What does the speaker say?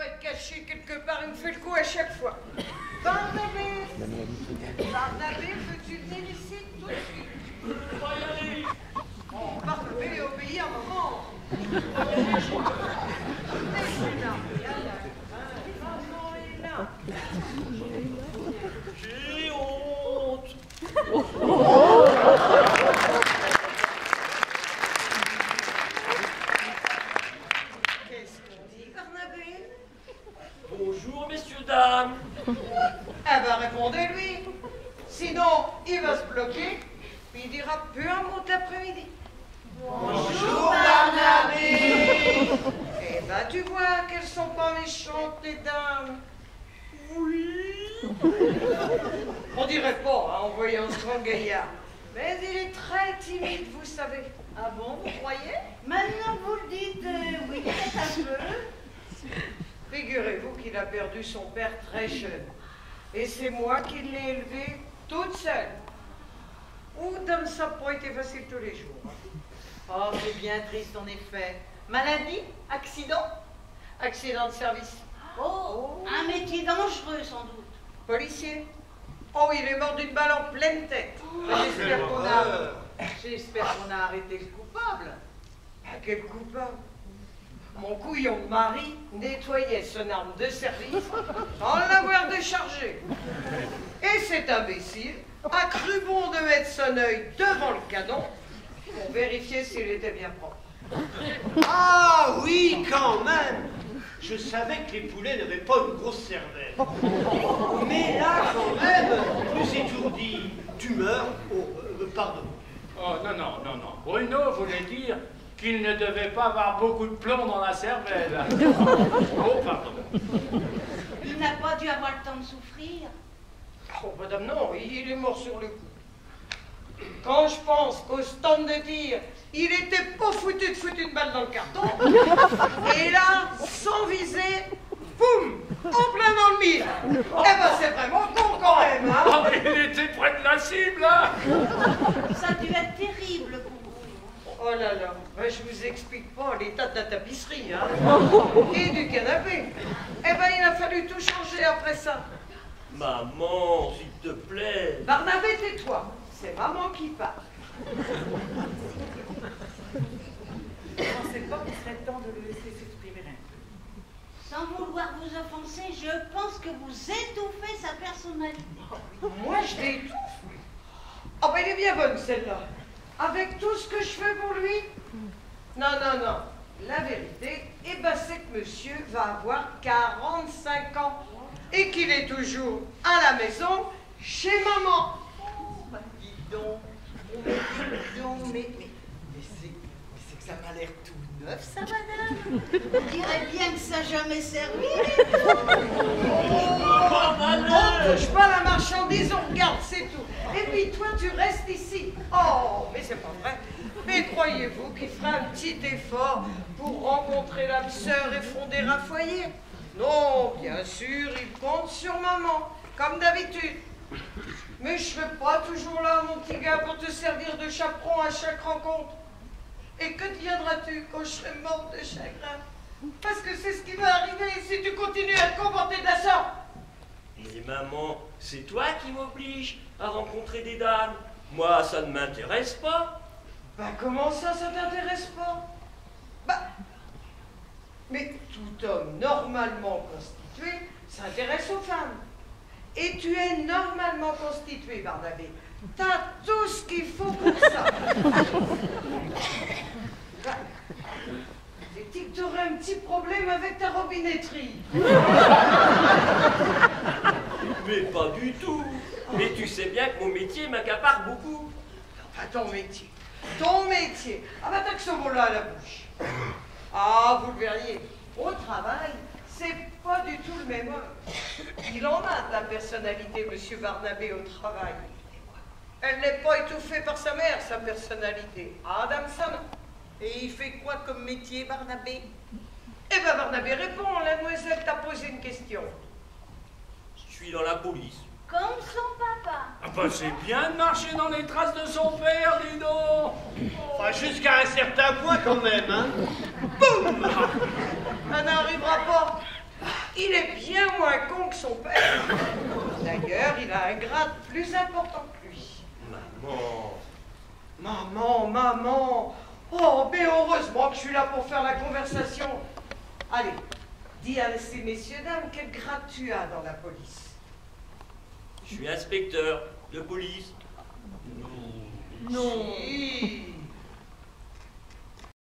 doit être caché quelque part, il me fait le coup à chaque fois. Barnabé, peux-tu venir ici tout de suite? On va y aller. Oh, Barnabé, obéis à maman. Maman est là. J'ai honte. Qu'est-ce qu'on dit, Barnabé? Bonjour, messieurs, dames. Eh ben, répondez-lui. Sinon, il va se bloquer, puis il dira plus un mot d'après-midi. Bonjour, Barnabé. Eh ben, tu vois qu'elles sont pas méchantes, les dames. Oui. On dirait pas, hein, en voyant ce grand gaillard. Mais il est très timide, vous savez. Ah bon, vous croyez? Maintenant que vous le dites, oui, peut-être un peu. Figurez-vous qu'il a perdu son père très jeune. Et c'est moi qui l'ai élevé toute seule. Ou d'homme, ça n'a pas été facile tous les jours. Oh, c'est bien triste en effet. Maladie? Accident? Accident de service. Oh, un métier dangereux sans doute. Policier. Oh, il est mort d'une balle en pleine tête. J'espère qu'on a arrêté le coupable. Ah, quel coupable. Mon couillon de mari nettoyait son arme de service sans l'avoir déchargée. Et cet imbécile a cru bon de mettre son œil devant le canon pour vérifier s'il était bien propre. Ah oui, quand même. Je savais que les poulets n'avaient pas une grosse cervelle. Mais là, quand même, plus étourdi. Tu meurs? Oh, pardon. Oh, non. Bruno voulait dire qu'il ne devait pas avoir beaucoup de plomb dans la cervelle. Oh, pardon. Il n'a pas dû avoir le temps de souffrir. Oh, madame, non, il est mort sur le coup. Quand je pense qu'au stand de tir, il était pas foutu de foutre une balle dans le carton, et là, sans viser, boum, en plein dans le mille. Eh ben, c'est vraiment con quand même, hein. Oh, il était près de la cible, hein. Ça a dû être terrible pour vous. Oh là là, ben, je vous explique pas l'état de la tapisserie, hein, et du canapé. Eh ben, il a fallu tout changer après ça. Maman, s'il te plaît. Barnabé, tais-toi, c'est maman qui parle. Je ne pensais pas qu'il serait temps de le laisser s'exprimer un peu. Sans vouloir vous offenser, je pense que vous étouffez sa personnalité. Moi, je l'étouffe. Oh, ben, elle est bien bonne, celle-là. Avec tout ce que je fais pour lui. Non. La vérité, eh ben, c'est que monsieur va avoir 45 ans et qu'il est toujours à la maison chez maman. Bah, dis donc, mais c'est que ça m'a l'air tout neuf, ça, madame. On dirait bien que ça n'a jamais servi. On touche pas la marchandise, on regarde, c'est tout. Et puis toi, tu restes ici. Oh, mais c'est pas vrai. Mais croyez-vous qu'il fera un petit effort pour rencontrer l'âme sœur et fonder un foyer? Non, bien sûr, il compte sur maman, comme d'habitude. Mais je serai pas toujours là, mon petit gars, pour te servir de chaperon à chaque rencontre. Et que deviendras-tu quand je serai morte de chagrin? Parce que c'est ce qui va arriver si tu continues à te comporter de la sorte. Mais maman, c'est toi qui m'oblige à rencontrer des dames. Moi, ça ne m'intéresse pas. Bah comment ça t'intéresse pas? Bah, mais tout homme normalement constitué s'intéresse aux femmes. Et tu es normalement constitué, Barnabé. T'as tout ce qu'il faut pour ça. Bah, j'ai dit que t'aurais un petit problème avec ta robinetterie. Mais pas du tout. Mais tu sais bien que mon métier m'accapare beaucoup. Enfin, ton métier. Ton métier. Ah bah t'as que ce mot-là à la bouche. Ah, vous le verriez. Au travail, c'est pas du tout le même homme. Il en a de la personnalité, monsieur Barnabé, au travail. Elle n'est pas étouffée par sa mère, sa personnalité. Adam, ça non. Et il fait quoi comme métier, Barnabé? Eh ben Barnabé, réponds, la demoiselle t'a posé une question. Je suis dans la police. Comme son papa. Ah bah c'est bien de marcher dans les traces de son père, dis donc. Enfin, jusqu'à un certain point quand même, hein. Boum! Ça n'arrivera pas. Il est bien moins con que son père. D'ailleurs, il a un grade plus important que lui. Maman. Maman, maman. Oh, mais heureusement que je suis là pour faire la conversation. Allez, dis à ces messieurs, dames, quel grade tu as dans la police? Je suis inspecteur de police. Non. Si.